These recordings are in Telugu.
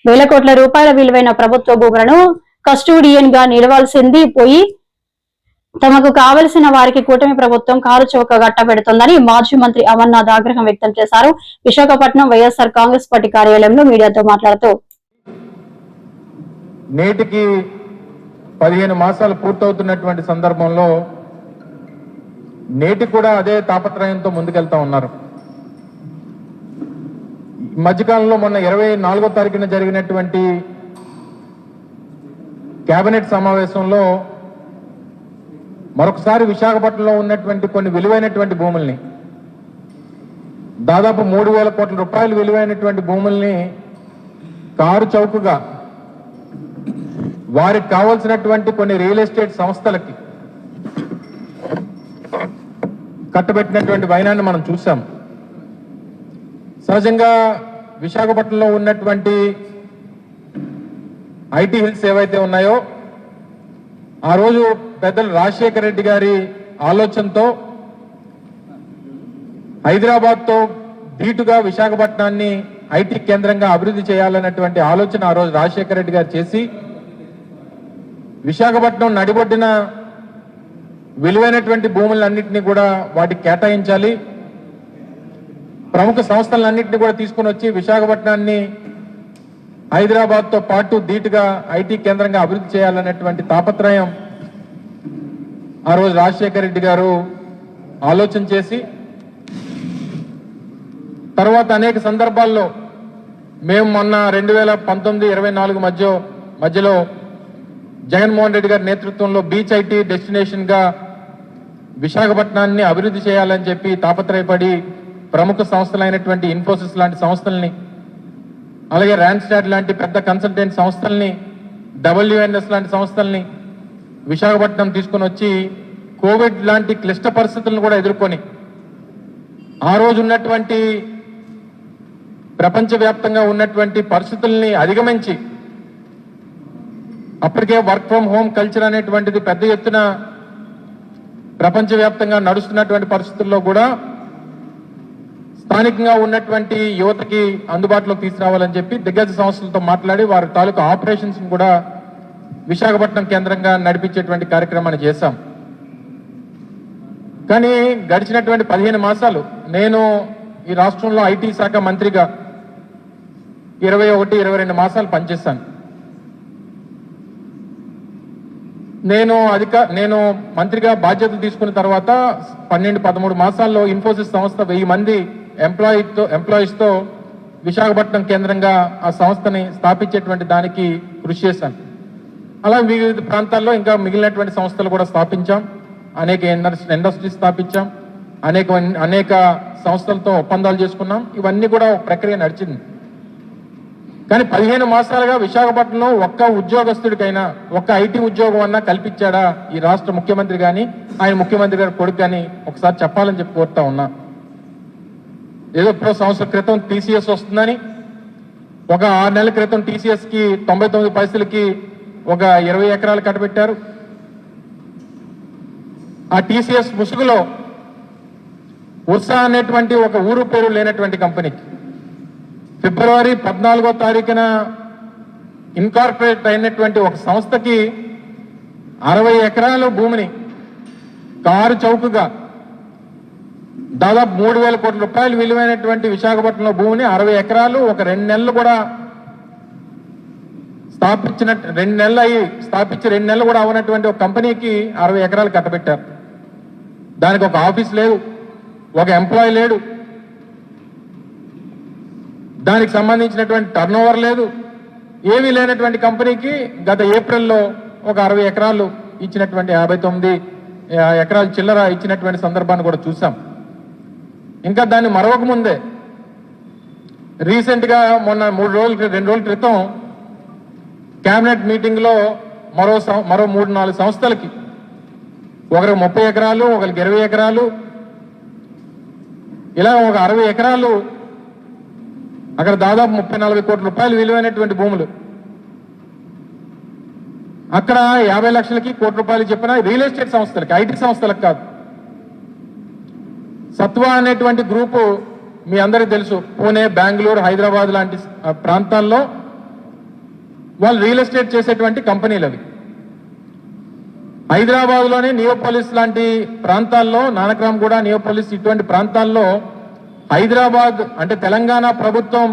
వేల కోట్ల రూపాయల విలువైన ప్రభుత్వ భూములను కస్టోడియన్ గా నిలవాల్సింది పోయి తమకు కావలసిన వారికి కూటమి ప్రభుత్వం కారు చౌక గట్టబెడుతోందని మాజీ మంత్రి అమర్నాథ్ ఆగ్రహం వ్యక్తం చేశారు. విశాఖపట్నం వైఎస్ఆర్ కాంగ్రెస్ పార్టీ కార్యాలయంలో మీడియాతో మాట్లాడుతూ నేటికి 15 మాసాలు పూర్తవుతున్నటువంటి సందర్భంలో నేటి కూడా అదే తాపత్రయంతో ముందుకెళ్తా ఉన్నారు. మధ్యకాలంలో మొన్న 24వ తారీఖున జరిగినటువంటి కేబినెట్ సమావేశంలో మరొకసారి విశాఖపట్నంలో ఉన్నటువంటి కొన్ని విలువైనటువంటి భూముల్ని దాదాపు 3,000 కోట్ల రూపాయలు విలువైనటువంటి భూముల్ని కారు చౌకగా వారికి కావాల్సినటువంటి కొన్ని రియల్ ఎస్టేట్ సంస్థలకి కట్టబెట్టినటువంటి వైనాన్ని మనం చూసాం. సహజంగా విశాఖపట్నంలో ఉన్నటువంటి ఐటీ హిల్స్ ఏవైతే ఉన్నాయో ఆ రోజు పెద్దలు రాజశేఖర రెడ్డి గారి ఆలోచనతో హైదరాబాద్తో ధీటుగా విశాఖపట్నాన్ని ఐటీ కేంద్రంగా అభివృద్ధి చేయాలన్నటువంటి ఆలోచన ఆ రోజు రాజశేఖర రెడ్డి గారు చేసి విశాఖపట్నం నడిబొడ్డిన విలువైనటువంటి భూములన్నింటినీ కూడా వాటికి కేటాయించాలి, ప్రముఖ సంస్థలన్నింటినీ కూడా తీసుకుని వచ్చి విశాఖపట్నాన్ని హైదరాబాద్తో పాటు ధీటుగా ఐటీ కేంద్రంగా అభివృద్ధి చేయాలనేటువంటి తాపత్రయం ఆ రోజు రాజశేఖర రెడ్డి గారు ఆలోచన చేసి తర్వాత అనేక సందర్భాల్లో మేము మొన్న 2019-24 మధ్యలో జగన్మోహన్ రెడ్డి గారి నేతృత్వంలో బీచ్ ఐటీ డెస్టినేషన్ గా విశాఖపట్నాన్ని అభివృద్ధి చేయాలని చెప్పి తాపత్రయపడి ప్రముఖ సంస్థలైనటువంటి ఇన్ఫోసిస్ లాంటి సంస్థల్ని, అలాగే ర్యాన్స్టాడ్ లాంటి పెద్ద కన్సల్టెంట్ సంస్థల్ని, WNS లాంటి సంస్థల్ని విశాఖపట్నం తీసుకుని వచ్చి కోవిడ్ లాంటి క్లిష్ట పరిస్థితులను కూడా ఎదుర్కొని ఆ రోజు ఉన్నటువంటి ప్రపంచవ్యాప్తంగా ఉన్నటువంటి పరిస్థితుల్ని అధిగమించి అప్పటికే వర్క్ ఫ్రం హోమ్ కల్చర్ అనేటువంటిది పెద్ద ఎత్తున ప్రపంచవ్యాప్తంగా నడుస్తున్నటువంటి పరిస్థితుల్లో కూడా స్థానికంగా ఉన్నటువంటి యువతకి అందుబాటులోకి తీసుకురావాలని చెప్పి దిగ్గజ సంస్థలతో మాట్లాడి వారి తాలూకు ఆపరేషన్స్ కూడా విశాఖపట్నం కేంద్రంగా నడిపించేటువంటి కార్యక్రమాన్ని చేశాం. కానీ గడిచినటువంటి 15 మాసాలు నేను ఈ రాష్ట్రంలో ఐటీ శాఖ మంత్రిగా 21-22 మాసాలు పనిచేశాను. నేను మంత్రిగా బాధ్యతలు తీసుకున్న తర్వాత 12-13 మాసాల్లో ఇన్ఫోసిస్ సంస్థ 1000 మంది ఎంప్లాయీస్తో విశాఖపట్నం కేంద్రంగా ఆ సంస్థని స్థాపించేటువంటి దానికి కృషి చేశాను. అలా వివిధ ప్రాంతాల్లో ఇంకా మిగిలినటువంటి సంస్థలు కూడా స్థాపించాం, అనేక ఇండస్ట్రీస్ స్థాపించాం, అనేక సంస్థలతో ఒప్పందాలు చేసుకున్నాం. ఇవన్నీ కూడా ఒక ప్రక్రియ నడిచింది. కానీ 15 మాసాలుగా విశాఖపట్నంలో ఒక్క ఉద్యోగస్తుడికైనా ఒక్క ఐటీ ఉద్యోగం అన్నా కల్పించాడా ఈ రాష్ట్ర ముఖ్యమంత్రి కానీ ఆయన ముఖ్యమంత్రి గారి కొడుకు కానీ ఒకసారి చెప్పాలని చెప్పి కోరుతా ఉన్నా. ఏదో ఇప్పుడు సంవత్సరం క్రితం టీసీఎస్ వస్తుందని ఒక 6 నెలల క్రితం టీసీఎస్కి 99 పైసలకి ఒక 20 ఎకరాలు కట్టబెట్టారు. ఆ టీసీఎస్ ముసుగులో ఉర్సా అనేటువంటి ఒక ఊరు పేరు లేనటువంటి కంపెనీకి ఫిబ్రవరి 14వ తారీఖున ఇన్కార్పొరేట్ అయినటువంటి ఒక సంస్థకి 60 ఎకరాల భూమిని కారు చౌకగా దాదాపు 3,000 కోట్ల రూపాయలు విలువైనటువంటి విశాఖపట్నంలో భూమిని 60 ఎకరాలు ఒక 2 నెలలు కూడా స్థాపించి 2 నెలలు కూడా అవనటువంటి ఒక కంపెనీకి 60 ఎకరాలు కట్టబెట్టారు. దానికి ఒక ఆఫీస్ లేదు, ఒక ఎంప్లాయీ లేడు, దానికి సంబంధించినటువంటి టర్నోవర్ లేదు, ఏమీ లేనటువంటి కంపెనీకి గత ఏప్రిల్లో ఒక 60 ఎకరాలు ఇచ్చినటువంటి 59 ఎకరాలు చిల్లర ఇచ్చినటువంటి సందర్భాన్ని కూడా చూసాం. ఇంకా దాన్ని మరొక ముందే రీసెంట్గా మొన్న 2 రోజుల క్రితం కేబినెట్ మీటింగ్లో మరో 3-4 సంస్థలకి ఒకరికి 30 ఎకరాలు, ఒకరికి 20 ఎకరాలు, ఇలా ఒక 60 ఎకరాలు అక్కడ దాదాపు 30-40 కోట్ల రూపాయలు విలువైనటువంటి భూములు, అక్కడ 50 లక్షలకి 1 కోటి రూపాయలు చెప్పిన రియల్ ఎస్టేట్ సంస్థలకి, ఐటీ సంస్థలకు కాదు. సత్వా అనేటువంటి గ్రూపు మీ అందరికీ తెలుసు, పూణే, బెంగళూరు, హైదరాబాద్ లాంటి ప్రాంతాల్లో వాళ్ళు రియల్ ఎస్టేట్ చేసేటువంటి కంపెనీలు అవి. హైదరాబాద్లోని నియోపోలిస్ లాంటి ప్రాంతాల్లో, నానక్రామ్గూడ, నియోపోలిస్ ఇటువంటి ప్రాంతాల్లో హైదరాబాద్ అంటే తెలంగాణ ప్రభుత్వం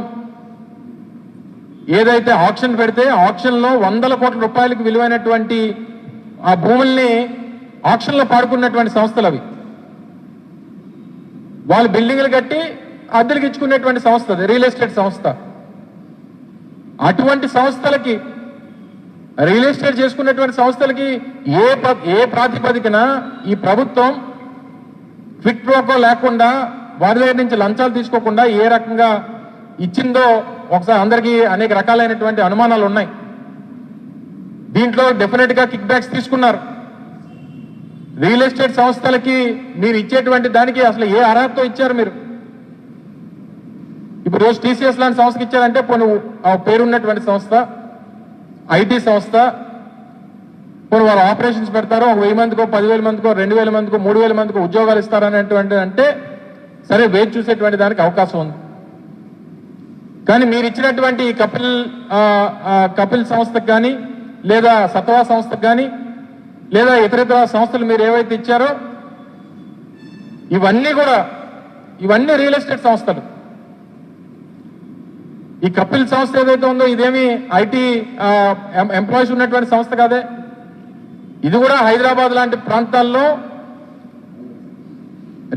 ఏదైతే ఆక్షన్ పెడితే ఆక్షన్లో 100 కోట్ల రూపాయలకు విలువైనటువంటి ఆ భూముల్ని ఆక్షన్లో పాడుకున్నటువంటి సంస్థలు అవి. వాళ్ళు బిల్డింగ్లు కట్టి అద్దెలకు ఇచ్చుకునేటువంటి సంస్థ, రియల్ ఎస్టేట్ సంస్థ. అటువంటి సంస్థలకి, రియల్ ఎస్టేట్ చేసుకున్నటువంటి సంస్థలకి ఏ ప్రాతిపదికన ఈ ప్రభుత్వం క్విక్ ప్రోకో లేకుండా, వారి దగ్గర నుంచి లంచాలు తీసుకోకుండా ఏ రకంగా ఇచ్చిందో ఒకసారి అందరికీ అనేక రకాలైనటువంటి అనుమానాలు ఉన్నాయి. దీంట్లో డెఫినెట్ గా కిక్ బ్యాక్స్ తీసుకున్నారు. రియల్ ఎస్టేట్ సంస్థలకి మీరు ఇచ్చేటువంటి దానికి అసలు ఏ అర్హతతో ఇచ్చారు మీరు? ఇప్పుడు రోజు టీసీఎస్ లాంటి సంస్థకి ఇచ్చారంటే పోనీ పేరున్నటువంటి సంస్థ, ఐటీ సంస్థ, పోనీ వారు ఆపరేషన్స్ పెడతారో 1000 మందికో 10,000 మందికో 2,000 మందికో 3,000 మందికో ఉద్యోగాలు ఇస్తారనేటువంటి అంటే సరే వేచి చూసేటువంటి దానికి అవకాశం ఉంది. కానీ మీరు ఇచ్చినటువంటి ఈ కపిల్ సంస్థకు కానీ, లేదా సత్వా సంస్థకు కానీ, లేదా ఇతర సంస్థలు మీరు ఏవైతే ఇచ్చారో ఇవన్నీ రియల్ ఎస్టేట్ సంస్థలు. ఈ కపిల్ సంస్థ ఏదైతే ఉందో ఇదేమి ఐటీ ఎంప్లాయీస్ ఉన్నటువంటి సంస్థ కాదే. ఇది కూడా హైదరాబాద్ లాంటి ప్రాంతాల్లో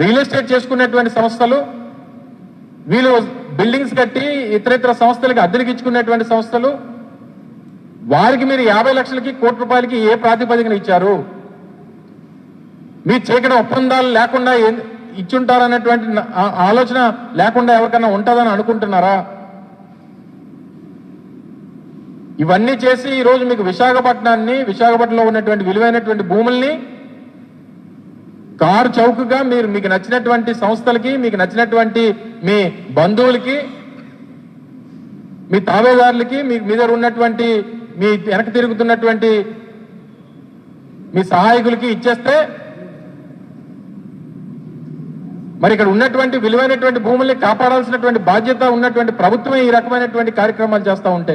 రియల్ ఎస్టేట్ చేసుకునేటువంటి సంస్థలు. వీళ్ళు బిల్డింగ్స్ కట్టి ఇతర సంస్థలకి అద్దెలకు ఇచ్చుకునేటువంటి సంస్థలు. వారికి మీరు 50 లక్షలకి, 1 కోటి రూపాయలకి ఏ ప్రాతిపదికన ఇచ్చారు? మీరు చేయడం ఒప్పందాలు లేకుండా ఇచ్చుంటారనేటువంటి ఆలోచన లేకుండా ఎవరికన్నా ఉంటుందని అనుకుంటున్నారా? ఇవన్నీ చేసి ఈరోజు మీకు విశాఖపట్నంలో ఉన్నటువంటి విలువైనటువంటి భూముల్ని కారు చౌకగా మీకు నచ్చినటువంటి సంస్థలకి, మీకు నచ్చినటువంటి మీ బంధువులకి, మీ తావేదారులకి, మీ దగ్గర ఉన్నటువంటి మీ వెనక తిరుగుతున్నటువంటి మీ సహాయకులకి ఇచ్చేస్తే మరి ఇక్కడ ఉన్నటువంటి విలువైనటువంటి భూముల్ని కాపాడాల్సినటువంటి బాధ్యత ఉన్నటువంటి ప్రభుత్వమే ఈ రకమైనటువంటి కార్యక్రమాలు చేస్తూ ఉంటే